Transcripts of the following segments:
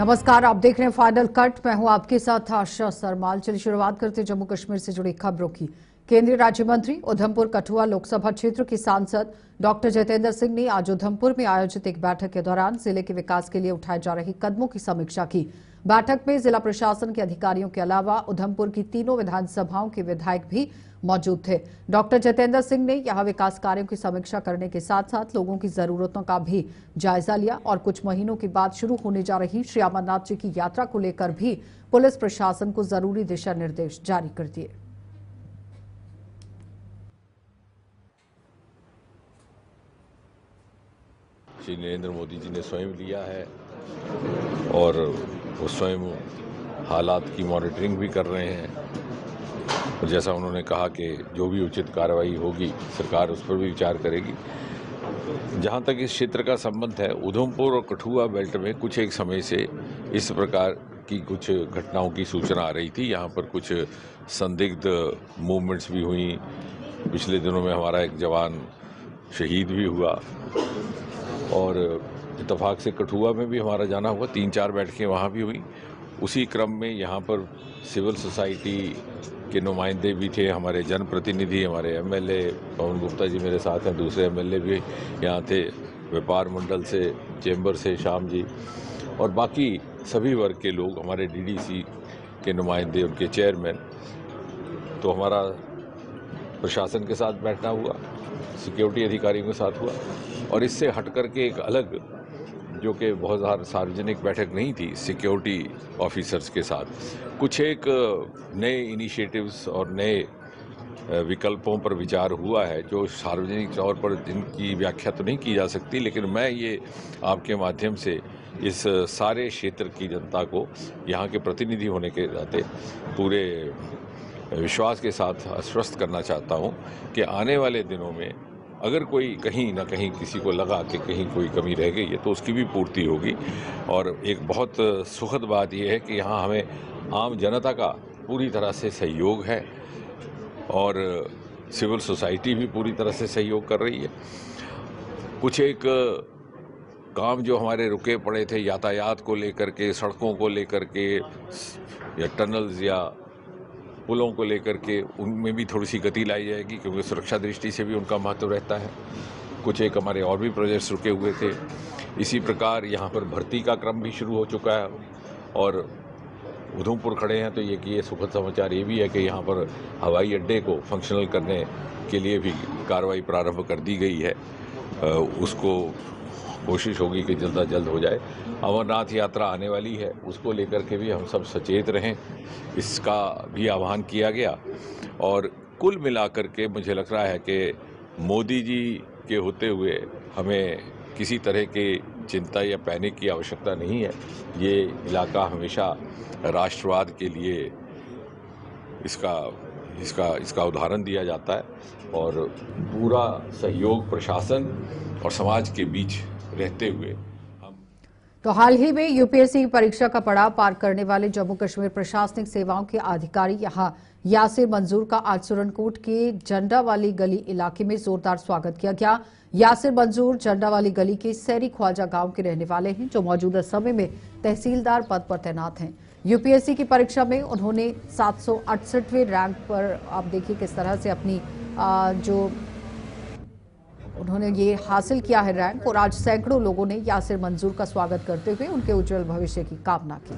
नमस्कार, आप देख रहे हैं फाइनल कट। मैं हूं आपके साथ आशा सरमाल। चलिए शुरुआत करते हैं जम्मू कश्मीर से जुड़ी खबरों की। केंद्रीय राज्य मंत्री उधमपुर कठुआ लोकसभा क्षेत्र के सांसद डॉक्टर जितेंद्र सिंह ने आज उधमपुर में आयोजित एक बैठक के दौरान जिले के विकास के लिए उठाए जा रहे कदमों की समीक्षा की। बैठक में जिला प्रशासन के अधिकारियों के अलावा उधमपुर की तीनों विधानसभाओं के विधायक भी मौजूद थे। डॉक्टर जितेंद्र सिंह ने यहां विकास कार्यों की समीक्षा करने के साथ साथ लोगों की जरूरतों का भी जायजा लिया और कुछ महीनों के बाद शुरू होने जा रही श्री अमरनाथ जी की यात्रा को लेकर भी पुलिस प्रशासन को जरूरी दिशा निर्देश जारी कर दिए। श्री नरेंद्र मोदी जी ने स्वयं लिया है और वो स्वयं हालात की मॉनिटरिंग भी कर रहे हैं। और जैसा उन्होंने कहा कि जो भी उचित कार्रवाई होगी सरकार उस पर भी विचार करेगी। जहां तक इस क्षेत्र का संबंध है, उधमपुर और कठुआ बेल्ट में कुछ एक समय से इस प्रकार की कुछ घटनाओं की सूचना आ रही थी। यहाँ पर कुछ संदिग्ध मूवमेंट्स भी हुई। पिछले दिनों में हमारा एक जवान शहीद भी हुआ और इत्तेफाक से कठुआ में भी हमारा जाना हुआ। 3-4 बैठकें वहाँ भी हुई। उसी क्रम में यहाँ पर सिविल सोसाइटी के नुमाइंदे भी थे, हमारे जनप्रतिनिधि, हमारे एमएलए पवन गुप्ता जी मेरे साथ हैं, दूसरे एमएलए भी यहाँ थे, व्यापार मंडल से, चेंबर से श्याम जी और बाकी सभी वर्ग के लोग, हमारे डीडीसी के नुमाइंदे, उनके चेयरमैन। तो हमारा प्रशासन के साथ बैठना हुआ, सिक्योरिटी अधिकारियों के साथ हुआ और इससे हट करके एक अलग, जो कि बहुत सार्वजनिक बैठक नहीं थी, सिक्योरिटी ऑफिसर्स के साथ कुछ एक नए इनिशिएटिव्स और नए विकल्पों पर विचार हुआ है, जो सार्वजनिक तौर पर जिनकी व्याख्या तो नहीं की जा सकती, लेकिन मैं ये आपके माध्यम से इस सारे क्षेत्र की जनता को यहाँ के प्रतिनिधि होने के नाते पूरे विश्वास के साथ आश्वस्त करना चाहता हूँ कि आने वाले दिनों में अगर कोई कहीं ना कहीं किसी को लगा कि कहीं कोई कमी रह गई है तो उसकी भी पूर्ति होगी। और एक बहुत सुखद बात यह है कि यहाँ हमें आम जनता का पूरी तरह से सहयोग है और सिविल सोसाइटी भी पूरी तरह से सहयोग कर रही है। कुछ एक काम जो हमारे रुके पड़े थे यातायात को लेकर के, सड़कों को लेकर के या टनल्स या पुलों को लेकर के, उनमें भी थोड़ी सी गति लाई जाएगी क्योंकि सुरक्षा दृष्टि से भी उनका महत्व रहता है। कुछ एक हमारे और भी प्रोजेक्ट्स रुके हुए थे। इसी प्रकार यहाँ पर भर्ती का क्रम भी शुरू हो चुका है और उधमपुर खड़े हैं तो ये सुखद समाचार ये भी है कि यहाँ पर हवाई अड्डे को फंक्शनल करने के लिए भी कार्रवाई प्रारंभ कर दी गई है। उसको कोशिश होगी कि जल्द से जल्द हो जाए। अमरनाथ यात्रा आने वाली है, उसको लेकर के भी हम सब सचेत रहें, इसका भी आह्वान किया गया। और कुल मिलाकर के मुझे लग रहा है कि मोदी जी के होते हुए हमें किसी तरह की चिंता या पैनिक की आवश्यकता नहीं है। ये इलाका हमेशा राष्ट्रवाद के लिए इसका उदाहरण दिया जाता है और पूरा सहयोग प्रशासन और समाज के बीच रहते हुए तो हाल ही में यूपीएससी की परीक्षा का पड़ाव पार करने वाले जम्मू कश्मीर प्रशासनिक सेवाओं के अधिकारी यहां यासिर मंजूर का आज सुरनकोट के झंडा वाली गली इलाके में जोरदार स्वागत किया गया। यासिर मंजूर झंडा वाली गली के सैरी ख्वाजा गांव के रहने वाले हैं, जो मौजूदा समय में तहसीलदार पद पर तैनात हैं। यूपीएससी की परीक्षा में उन्होंने 768वें रैंक पर, आप देखिए किस तरह से अपनी जो उन्होंने ये हासिल किया है रैंक, और आज सैकड़ों लोगों ने यासिर मंजूर का स्वागत करते हुए उनके उज्जवल भविष्य की कामना की।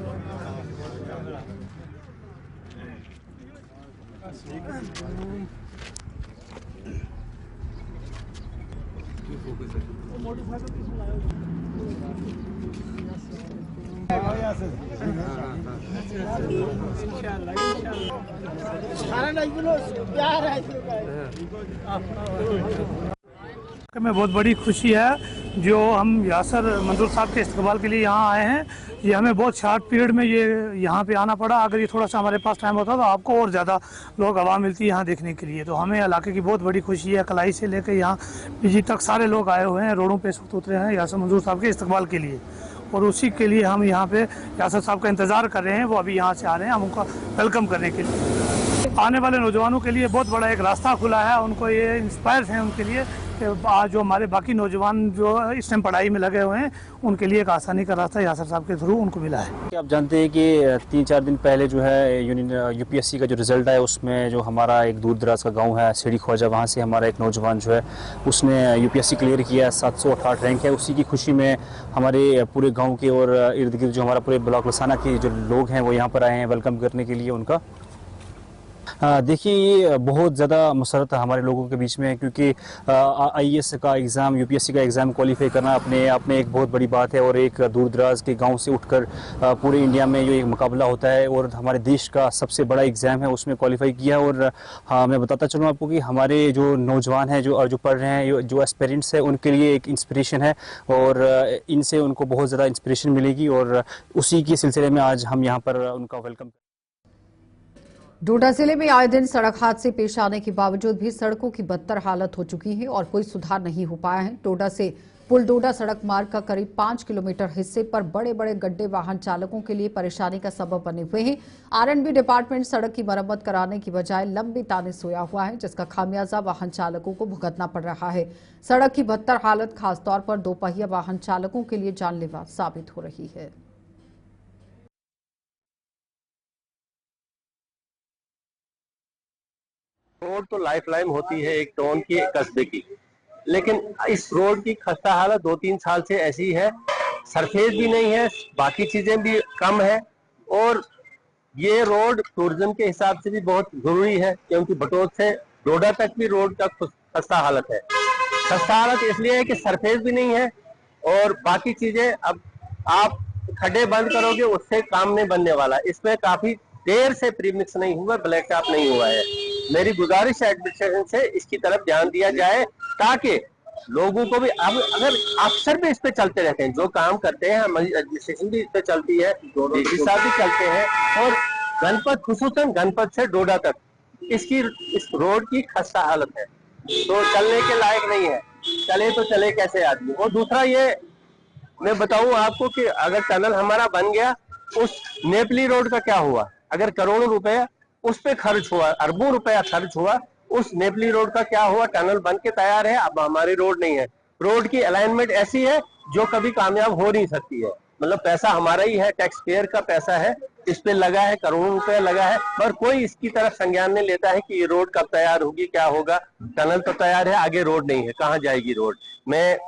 में बहुत बड़ी खुशी है जो हम यासिर मंजूर साहब के इस्तकबाल के लिए यहाँ आए हैं। ये हमें बहुत शॉर्ट पीरियड में ये यहाँ पे आना पड़ा। अगर ये थोड़ा सा हमारे पास टाइम होता तो आपको और ज़्यादा लोग आवाम मिलती है यहाँ देखने के लिए। तो हमें इलाके की बहुत बड़ी खुशी है। कलाई से लेकर यहाँ पीजी तक सारे लोग आए हुए हैं, रोडों पे इस वक्त उतरे हैं यासिर मंजूर साहब के इस्तकबाल के लिए, और उसी के लिए हम यहाँ पे यासिर साहब का इंतज़ार कर रहे हैं। वो अभी यहाँ से आ रहे हैं, हम उनका वेलकम करने के लिए। आने वाले नौजवानों के लिए बहुत बड़ा एक रास्ता खुला है। उनको ये इंस्पायर है उनके लिए कि जो हमारे बाकी नौजवान जो इस टाइम पढ़ाई में लगे हुए हैं उनके लिए एक आसानी का रास्ता यासर साहब के थ्रू उनको मिला है। आप जानते हैं कि 3-4 दिन पहले जो है यूपीएससी का जो रिज़ल्ट है उसमें जो हमारा एक दूर दराज का गांव है सीढ़ी ख्वाजा, वहां से हमारा एक नौजवान जो है उसने यूपीएससी क्लियर किया, 768 रैंक है। उसी की खुशी में हमारे पूरे गांव के और इर्द गिर्द जो हमारा पूरे ब्लॉक लसाना के जो लोग हैं वो यहाँ पर आए हैं वेलकम करने के लिए उनका। देखिए ये बहुत ज़्यादा मसरत हमारे लोगों के बीच में है, क्योंकि आईएएस का एग्ज़ाम, यूपीएससी का एग्ज़ाम क्वालिफाई करना अपने आप में एक बहुत बड़ी बात है और एक दूर दराज के गांव से उठकर पूरे इंडिया में जो एक मुकाबला होता है और हमारे देश का सबसे बड़ा एग्ज़ाम है उसमें क्वालिफाई किया। और हाँ, मैं बताता चलूँ आपको कि हमारे जो नौजवान हैं जो पढ़ रहे हैं, जो एस्पिरेंट्स हैं, उनके लिए एक इंस्पिरेशन है और इनसे उनको बहुत ज़्यादा इंस्पिरेशन मिलेगी और उसी के सिलसिले में आज हम यहाँ पर उनका वेलकम। डोडा जिले में आए दिन सड़क हादसे पेश आने के बावजूद भी सड़कों की बदतर हालत हो चुकी है और कोई सुधार नहीं हो पाया है। डोडा से पुल डोडा सड़क मार्ग का करीब 5 किलोमीटर हिस्से पर बड़े बड़े गड्ढे वाहन चालकों के लिए परेशानी का सबब बने हुए हैं। आरएनबी डिपार्टमेंट सड़क की मरम्मत कराने की बजाय लंबी ताने सोया हुआ है, जिसका खामियाजा वाहन चालकों को भुगतना पड़ रहा है। सड़क की बदतर हालत खासतौर पर दोपहिया वाहन चालकों के लिए जानलेवा साबित हो रही है। रोड तो लाइफलाइन होती है एक टाउन की, एक कस्बे की, लेकिन इस रोड की खस्ता हालत 2-3 साल से ऐसी है। सरफेस भी नहीं है, बाकी चीजें भी कम है और ये रोड टूरिज्म के हिसाब से भी बहुत जरूरी है, क्योंकि बटोत से डोडा तक भी रोड का खस्ता हालत है। खस्ता हालत इसलिए है कि सरफेस भी नहीं है और बाकी चीजें, अब आप खड्डे बंद करोगे उससे काम नहीं बनने वाला। इसमें काफी देर से प्रीमिक्स नहीं हुआ, ब्लैक टॉप नहीं हुआ है। मेरी गुजारिश है एडमिनिस्ट्रेशन से इसकी तरफ ध्यान दिया जाए, ताकि लोगों को भी, अब अगर अफसर भी इस पे चलते रहते हैं, जो काम करते हैं, हमारी एडमिनिस्ट्रेशन भी इस पे चलती है, डीसी साहब भी चलते हैं और गणपत, खुसूसन गणपत से डोडा तक इस रोड की खस्ता हालत है, तो चलने के लायक नहीं है। चले तो चले कैसे आदमी। और दूसरा ये मैं बताऊं आपको कि अगर टनल हमारा बन गया, उस नेपली रोड का क्या हुआ? अगर करोड़ों रुपए उस पे खर्च हुआ, अरबों रुपया खर्च हुआ, उस नेपली रोड का क्या हुआ? टनल बन के तैयार है, अब हमारी रोड नहीं है। रोड की अलाइनमेंट ऐसी है जो कभी कामयाब हो नहीं सकती है। मतलब पैसा हमारा ही है, टैक्स पेयर का पैसा है, इस पे लगा है, करोड़ों रुपया लगा है, पर कोई इसकी तरफ संज्ञान नहीं लेता है कि ये रोड कब तैयार होगी, क्या होगा। टनल तो तैयार है, आगे रोड नहीं है, कहाँ जाएगी रोड। मैं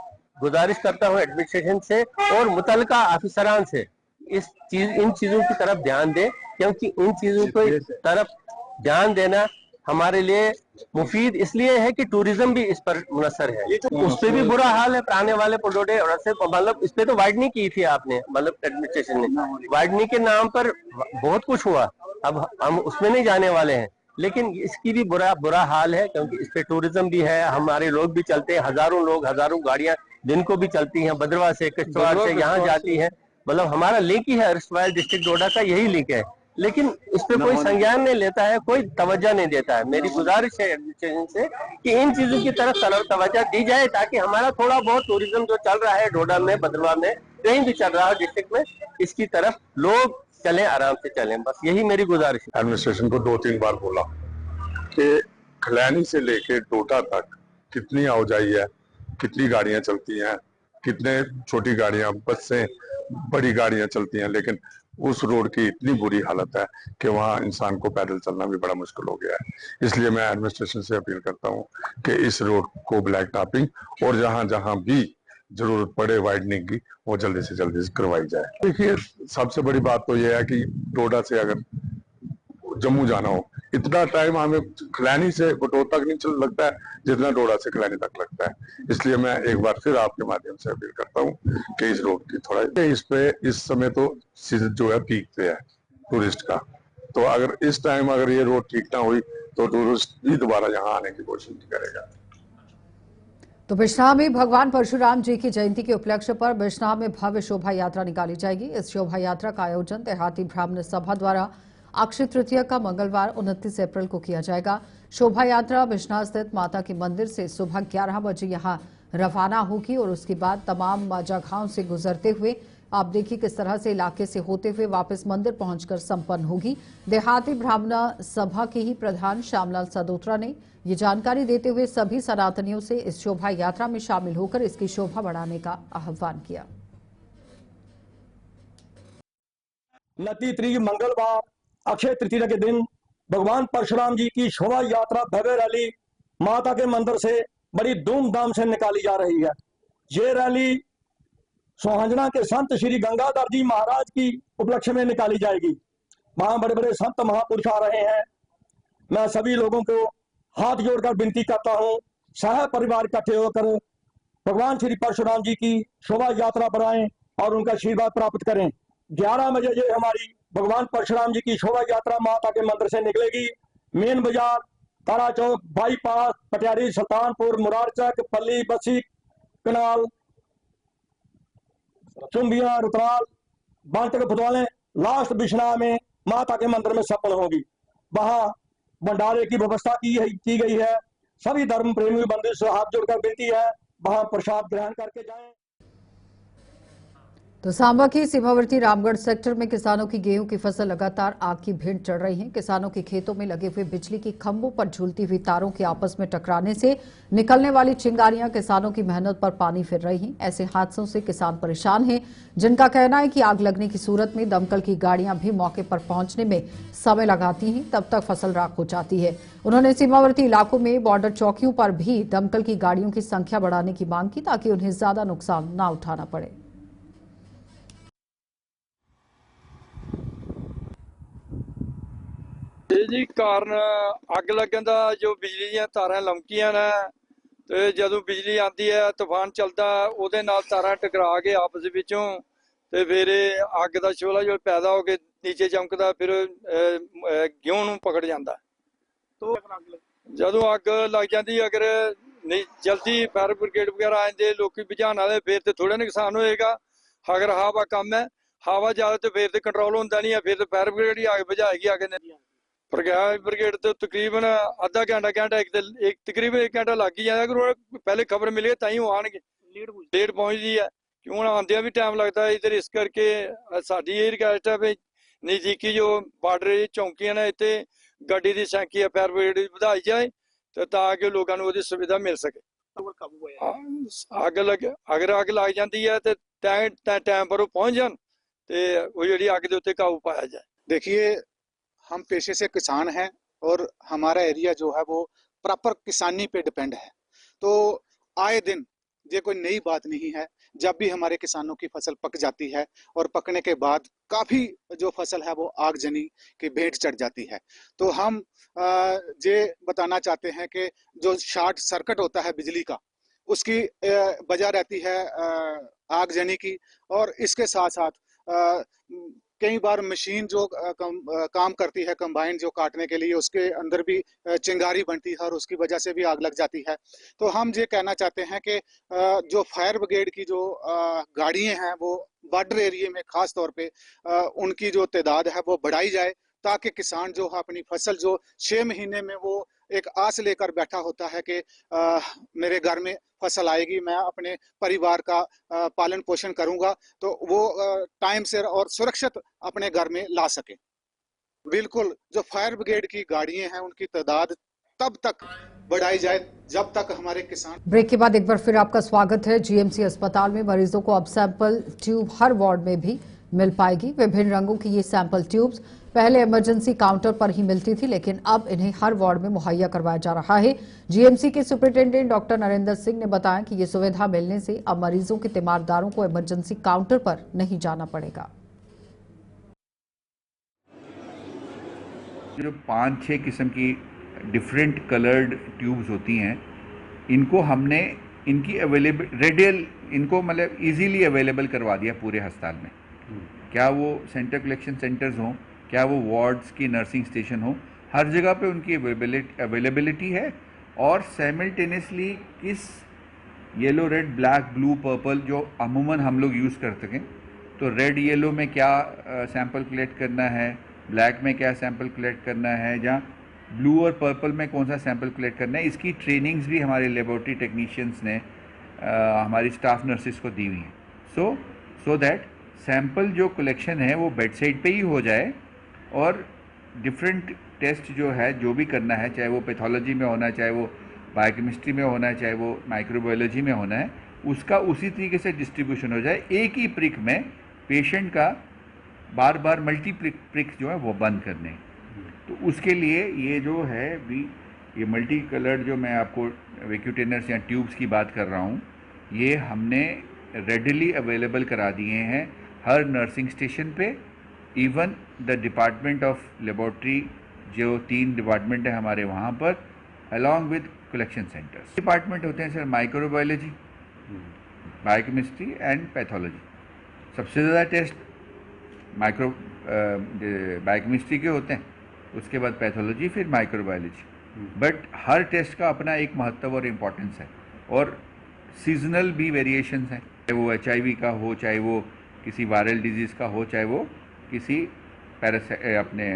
गुजारिश करता हूँ एडमिनिस्ट्रेशन से और मुतलका अफसरान से इन चीजों की तरफ ध्यान दे, क्योंकि उन चीजों की तरफ ध्यान देना हमारे लिए मुफीद इसलिए है कि टूरिज्म भी इस पर मुनसर है। उस पे भी बुरा हाल है, आने वाले पडोडे और से, मतलब इस पे तो वाइडनिंग की थी आपने, मतलब एडमिनिस्ट्रेशन ने वाइडनिंग के नाम पर बहुत कुछ हुआ, अब हम उसमें नहीं जाने वाले हैं, लेकिन इसकी भी बुरा हाल है, क्योंकि इस पे टूरिज्म भी है, हमारे लोग भी चलते हैं, हजारों लोग, हजारों गाड़ियां दिन को भी चलती हैं, भद्रवा से, किश्तवाड़ से यहाँ जाती है। मतलब हमारा लिंक ही है, अर्शवाइल डिस्ट्रिक्ट डोडा का यही लिंक है, लेकिन इस पे कोई संज्ञान नहीं लेता है, कोई तवज्जो नहीं देता है। मेरी गुजारिश है एडमिनिस्ट्रेशन से कि इन चीजों की तरफ तवज्जो दी जाए, ताकि हमारा थोड़ा बहुत टूरिज्म जो चल रहा है डोडा में, भद्रवा में, कहीं भी चल रहा है डिस्ट्रिक्ट में, इसकी तरफ लोग चलें, आराम से चलें। बस यही मेरी गुजारिश है। एडमिनिस्ट्रेशन को 2-3 बार बोला कि खलैनी से लेके डोडा तक कितनी आवाजाही है, कितनी गाड़ियां चलती हैं, कितने छोटी गाड़ियां, बस से बड़ी गाड़ियां चलती हैं, लेकिन उस रोड की इतनी बुरी हालत है कि वहां इंसान को पैदल चलना भी बड़ा मुश्किल हो गया है। इसलिए मैं एडमिनिस्ट्रेशन से अपील करता हूं कि इस रोड को ब्लैक टॉपिंग और जहां जहां भी जरूरत पड़े वाइडनिंग की, वो जल्दी से जल्दी करवाई जाए। देखिए, सबसे बड़ी बात तो यह है कि डोडा से अगर जम्मू जाना हो, इतना टाइम हमें खलैनी से बटोत तक नहीं चल लगता है जितना डोडा से खलैनी तक लगता है। इसलिए मैं एक बार फिर आपके माध्यम से अपील करता हूँ कि इस रोड की थोड़ा, इस पे इस समय तो सीजन जो है पीक पे है टूरिस्ट का, तो अगर इस टाइम अगर ये रोड ठीक ना हुई तो टूरिस्ट भी दोबारा यहाँ आने की कोशिश नहीं करेगा। तो बिश्नाह में भगवान परशुराम जी की जयंती के उपलक्ष्य पर बिश्नाह में भव्य शोभा यात्रा निकाली जाएगी। इस शोभा यात्रा का आयोजन देहाती ब्राह्मण सभा द्वारा अक्षय तृतीया का मंगलवार 29 अप्रैल को किया जाएगा। शोभा यात्रा बिश्नाह स्थित माता के मंदिर से सुबह 11 बजे यहां रवाना होगी और उसके बाद तमाम जगहों से गुजरते हुए आप देखिए किस तरह से इलाके से होते हुए वापस मंदिर पहुंचकर संपन्न होगी। देहाती ब्राह्मणा सभा के ही प्रधान श्यामलाल सदोत्रा ने ये जानकारी देते हुए सभी सनातनियों से इस शोभा यात्रा में शामिल होकर इसकी शोभा बढ़ाने का आह्वान किया। नती तरीक मंगलवार अक्षय तृतीया के दिन भगवान परशुराम जी की शोभा यात्रा भव्य रैली माता के मंदिर से बड़ी धूमधाम से निकाली जा रही है। ये रैली सोहंजना के संत श्री गंगाधर जी महाराज की उपलक्ष्य में निकाली जाएगी। वहां बड़े बड़े संत महापुरुष आ रहे हैं। मैं सभी लोगों को हाथ जोड़कर विनती करता हूं, सह परिवार इकट्ठे होकर भगवान श्री परशुराम जी की शोभा यात्रा बढ़ाएं और उनका आशीर्वाद प्राप्त करें। 11 बजे ये हमारी भगवान परशुराम जी की शोभा यात्रा माता के मंदिर से निकलेगी। मेन बाजार, तारा चौक, बाईपास, पटियारी, सुल्तानपुर, मुरारचक, पल्ली, बसी, कनाल, चुंबिया, रुतराल, बांटक, फुटवाले, लास्ट बिश्ना में माता के मंदिर में संपन्न होगी। वहां भंडारे की व्यवस्था की गई है। सभी धर्म प्रेमी बंधु से हाथ जोड़कर विनती है, वहां प्रसाद ग्रहण करके जाएं। तो सांबा के सीमावर्ती रामगढ़ सेक्टर में किसानों की गेहूं की फसल लगातार आग की भेंट चढ़ रही है। किसानों के खेतों में लगे हुए बिजली की खंभों पर झूलती हुई तारों के आपस में टकराने से निकलने वाली चिंगारियां किसानों की मेहनत पर पानी फिर रही हैं। ऐसे हादसों से किसान परेशान हैं, जिनका कहना है कि आग लगने की सूरत में दमकल की गाड़ियां भी मौके पर पहुंचने में समय लगाती हैं, तब तक फसल राख हो जाती है। उन्होंने सीमावर्ती इलाकों में बॉर्डर चौकियों पर भी दमकल की गाड़ियों की संख्या बढ़ाने की मांग की, ताकि उन्हें ज्यादा नुकसान न उठाना पड़े। जी कारण अग लगन का जो बिजली दी तारा लमकियां ने, तो जदों बिजली आती है तूफान चलता उहदे नाल तारा टकरा के आपस विचों ते फिर अग का शोला जो पैदा हो के नीचे चमकदा, फिर गेहूं नूं पकड़ जाता। तो जदों अग लग जाती, अगर नहीं जल्दी फायर ब्रिगेड वगैरह आ जाते, लोग बुझाने वाले, फिर तो थोड़ा नुकसान होएगा। अगर हवा कम है, हवा ज्यादा तो फिर तो कंट्रोल होंदा नहीं है, फिर तो फायर ब्रिगेड ही आग बुझाएगी। अग फायर ब्रिगेड तो तकरीबन आधा घंटा एक तकरीबन 1 घंटा लग ही जाता। अगर पहले खबर मिले तां ही आएंगे, लेट पहुंचती है क्यों आंदिया भी टाइम लगता है इधर। इस करके साडी ये रिक्वेस्ट है भी नजदीकी जो बार्डर चौंकियां ने इत्थे गड्डी की संख्या फायर ब्रिगेड की बढ़ाई जाए, तो ताकि लोगों को सुविधा मिल सके। अगर अग लग जाती है तो टाइम पर पहुंच जान, तो जी अग के उत्ते काबू पाया जाए। देखिए, हम पेशे से किसान हैं और हमारा एरिया जो है वो प्रॉपर किसानी पे डिपेंड है। तो आए दिन ये कोई नई बात नहीं है, जब भी हमारे किसानों की फसल पक जाती है और पकने के बाद काफी जो फसल है वो आगजनी की भेंट चढ़ जाती है। तो हम ये बताना चाहते हैं कि जो शॉर्ट सर्किट होता है बिजली का, उसकी वजह रहती है आगजनी की, और इसके साथ साथ कई बार मशीन जो काम करती है कंबाइन जो काटने के लिए, उसके अंदर भी चिंगारी बनती है और उसकी वजह से भी आग लग जाती है। तो हम ये कहना चाहते हैं कि जो फायर ब्रिगेड की जो गाड़ियां हैं वो बॉर्डर एरिया में खास तौर पे उनकी जो तादाद है वो बढ़ाई जाए, ताकि किसान जो है अपनी फसल जो 6 महीने में वो एक आस लेकर बैठा होता है कि मेरे घर में फसल आएगी, मैं अपने परिवार का पालन पोषण करूंगा, तो वो टाइम से और सुरक्षित अपने घर में ला सके। बिल्कुल, जो फायर ब्रिगेड की गाड़ियां हैं उनकी तादाद तब तक बढ़ाई जाए जब तक हमारे किसान। ब्रेक के बाद एक बार फिर आपका स्वागत है। जीएमसी अस्पताल में मरीजों को अब सैंपल ट्यूब हर वार्ड में भी मिल पाएगी। विभिन्न रंगों की ये सैंपल ट्यूब्स पहले इमरजेंसी काउंटर पर ही मिलती थी, लेकिन अब इन्हें हर वार्ड में मुहैया करवाया जा रहा है। जीएमसी के सुपरिटेंडेंट डॉक्टर नरेंद्र सिंह ने बताया कि ये सुविधा मिलने से अब मरीजों के तीमारदारों को इमरजेंसी काउंटर पर नहीं जाना पड़ेगा। जो 5-6 किस्म की डिफरेंट कलर्ड ट्यूब्स होती हैं, इनको हमने इनकी रेडियल इनको मतलब इजीली अवेलेबल करवा दिया पूरे अस्पताल में। क्या वो सेंटर कलेक्शन सेंटर्स हों, क्या वो वार्ड्स की नर्सिंग स्टेशन हो, हर जगह पे उनकी अवेलेबिलिटी है। और साइमल्टेनियसली किस yellow, red, black, blue, purple जो अमूमन हम लोग यूज़ कर सकें, तो रेड येलो में क्या सैंपल कलेक्ट करना है, ब्लैक में क्या सैंपल कलेक्ट करना है, या ब्लू और पर्पल में कौन सा सैंपल कलेक्ट करना है, इसकी ट्रेनिंग्स भी हमारे लेबोरेटरी टेक्नीशियंस ने हमारी स्टाफ नर्सिस को दी हुई हैं, सो दैट सैंपल जो कलेक्शन है वो बेड साइड पे ही हो जाए और डिफरेंट टेस्ट जो है जो भी करना है, चाहे वो पैथोलॉजी में होना है, चाहे वो बायोकेमिस्ट्री में होना है, चाहे वो माइक्रोबायोलॉजी में होना है, उसका उसी तरीके से डिस्ट्रीब्यूशन हो जाए। एक ही प्रिक में पेशेंट का बार बार मल्टी प्रिक जो है वो बंद करने। तो उसके लिए ये जो है भी ये मल्टी कलर्ड जो मैं आपको वैक्यूटेनर्स या ट्यूब्स की बात कर रहा हूँ, ये हमने रेडिली अवेलेबल करा दिए हैं हर नर्सिंग स्टेशन पे। Even the department of laboratory, जो 3 डिपार्टमेंट है हमारे वहाँ पर, along with collection centres. Department होते हैं sir microbiology, biochemistry and pathology. सबसे ज़्यादा टेस्ट बायोकेमिस्ट्री के होते हैं, उसके बाद पैथोलॉजी, फिर माइक्रोबायोलॉजी। बट हर टेस्ट का अपना एक महत्व और इम्पोर्टेंस है, और सीजनल भी वेरिएशंस हैं, चाहे वो HIV का हो, चाहे वो किसी वायरल डिजीज़ का हो, चाहे वो किसी अपने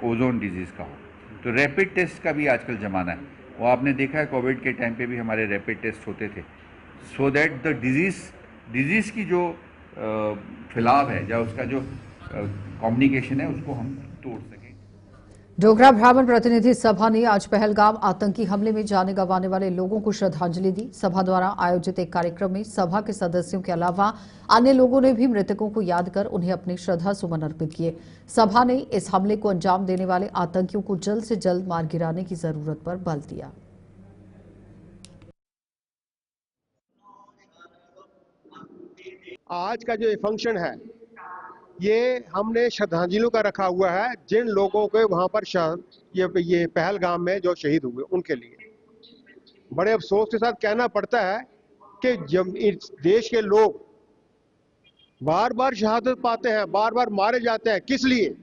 ओजोन डिजीज़ का हो। तो रैपिड टेस्ट का भी आजकल ज़माना है, वो आपने देखा है कोविड के टाइम पे भी हमारे रैपिड टेस्ट होते थे, सो दैट द डिजीज़ की जो फैलाव है या उसका जो कम्युनिकेशन है उसको हम तोड़ सकें। डोगरा ब्राह्मण प्रतिनिधि सभा ने आज पहलगाम आतंकी हमले में जाने गंवाने वाले लोगों को श्रद्धांजलि दी। सभा द्वारा आयोजित एक कार्यक्रम में सभा के सदस्यों के अलावा अन्य लोगों ने भी मृतकों को याद कर उन्हें अपने श्रद्धा सुमन अर्पित किए। सभा ने इस हमले को अंजाम देने वाले आतंकियों को जल्द से जल्द मार गिराने की जरूरत पर बल दिया। आज का जो ये फंक्शन है, ये हमने श्रद्धांजलियों का रखा हुआ है जिन लोगों के वहां पर ये पहलगाम में जो शहीद हुए उनके लिए। बड़े अफसोस के साथ कहना पड़ता है कि जब इस देश के लोग बार बार शहादत पाते हैं, बार बार मारे जाते हैं, किस लिए?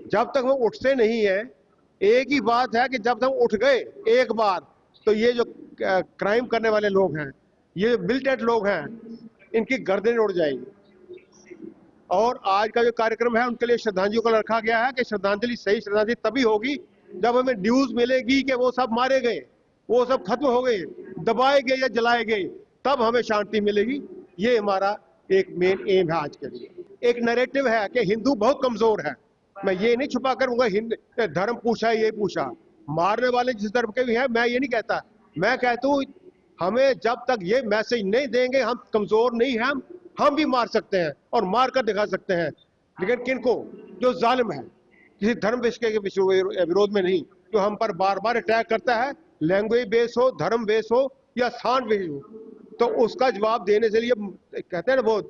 जब तक वो उठते नहीं है। एक ही बात है कि जब तक उठ गए एक बार, तो ये जो क्राइम करने वाले लोग हैं, ये मिलिटेंट लोग हैं, इनकी गर्दनें उड़ जाएंगी। और आज का जो कार्यक्रम है उनके लिए श्रद्धांजलि को रखा गया है कि श्रद्धांजलि, सही श्रद्धांजलि तभी होगी जब हमें न्यूज मिलेगी कि वो सब मारे गए, वो सब खत्म हो गए, दबाए गए या जलाए गए, तब हमें शांति मिलेगी। ये हमारा एक मेन एम है आज के लिए। एक नैरेटिव है कि हिंदू बहुत कमजोर है। मैं ये नहीं छुपा करूंगा धर्म पूछा, ये पूछा, मारने वाले जिस धर्म के भी हैं, मैं ये नहीं कहता। मैं कहता हूँ हमें जब तक ये मैसेज नहीं देंगे हम कमजोर नहीं हैं, हम भी मार सकते हैं और मार कर दिखा सकते हैं। लेकिन किनको? जो जालिम है, किसी धर्म के विरोध में नहीं, जो हम पर बार बार अटैक करता है, लैंग्वेज बेस हो, धर्म बेस हो या स्थान बेस हो, तो उसका जवाब देने से लिए कहते हैं ना, वो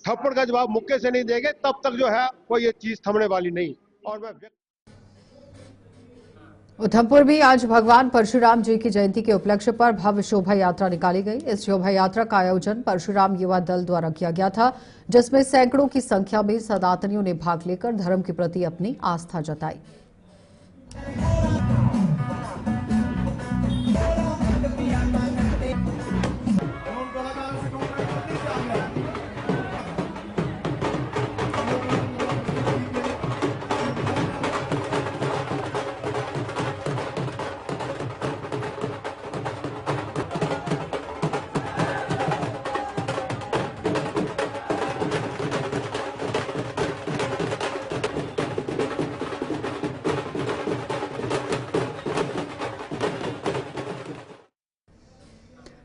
थप्पड़ का जवाब मुक्के से नहीं देंगे तब तक जो है कोई ये चीज थमने वाली नहीं। और मैं उधमपुर में आज भगवान परशुराम जी की जयंती के उपलक्ष्य पर भव्य शोभा यात्रा निकाली गई। इस शोभा यात्रा का आयोजन परशुराम युवा दल द्वारा किया गया था, जिसमें सैकड़ों की संख्या में सनातनियों ने भाग लेकर धर्म के प्रति अपनी आस्था जताई।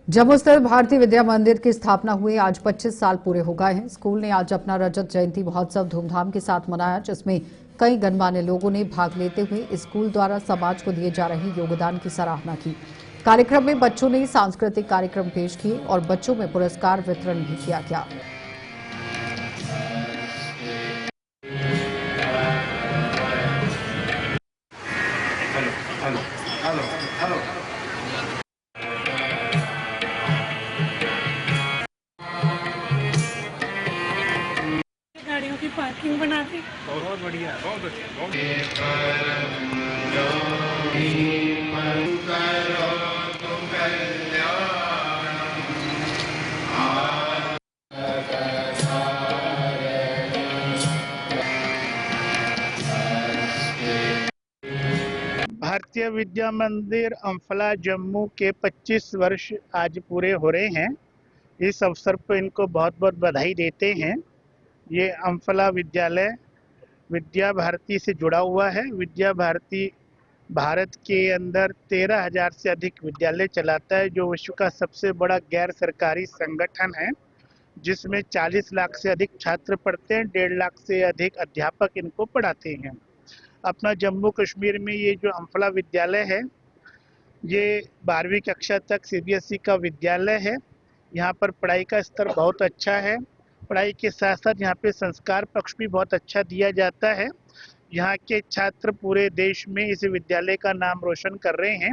जम्मू स्थित भारतीय विद्या मंदिर की स्थापना हुए आज 25 साल पूरे हो गए हैं। स्कूल ने आज अपना रजत जयंती महोत्सव धूमधाम के साथ मनाया, जिसमें कई गणमान्य लोगों ने भाग लेते हुए स्कूल द्वारा समाज को दिए जा रहे योगदान की सराहना की। कार्यक्रम में बच्चों ने सांस्कृतिक कार्यक्रम पेश किए और बच्चों में पुरस्कार वितरण भी किया गया। गाड़ियों की पार्किंग बना दी, बहुत बढ़िया, बहुत अच्छा। भारतीय विद्या मंदिर अम्फला जम्मू के 25 वर्ष आज पूरे हो रहे हैं। इस अवसर पर इनको बहुत बहुत बधाई देते हैं। ये अम्फला विद्यालय विद्या भारती से जुड़ा हुआ है। विद्या भारती भारत के अंदर 13,000 से अधिक विद्यालय चलाता है, जो विश्व का सबसे बड़ा गैर सरकारी संगठन है, जिसमें 40 लाख से अधिक छात्र पढ़ते हैं, 1.5 लाख से अधिक अध्यापक इनको पढ़ाते हैं। अपना जम्मू कश्मीर में ये जो अम्फला विद्यालय है, ये 12वीं कक्षा तक CBSE का विद्यालय है। यहाँ पर पढ़ाई का स्तर बहुत अच्छा है। पढ़ाई के साथ साथ यहाँ पे संस्कार पक्ष भी बहुत अच्छा दिया जाता है। यहाँ के छात्र पूरे देश में इस विद्यालय का नाम रोशन कर रहे हैं।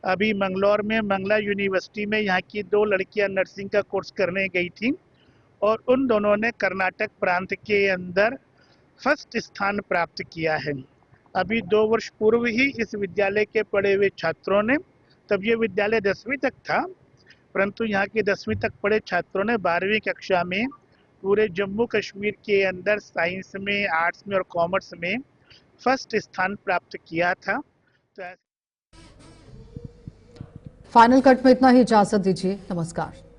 अभी मंगलौर में मंगला यूनिवर्सिटी में यहाँ की 2 लड़कियाँ नर्सिंग का कोर्स करने गई थी और उन दोनों ने कर्नाटक प्रांत के अंदर फर्स्ट स्थान प्राप्त किया है। अभी 2 वर्ष पूर्व ही इस विद्यालय के पढ़े हुए छात्रों ने, तब ये विद्यालय 10वीं तक था, परंतु यहाँ के 10वीं तक पढ़े छात्रों ने 12वीं कक्षा में पूरे जम्मू कश्मीर के अंदर साइंस में, आर्ट्स में और कॉमर्स में फर्स्ट स्थान प्राप्त किया था। तो फाइनल कट में इतना ही, इजाजत दीजिए, नमस्कार।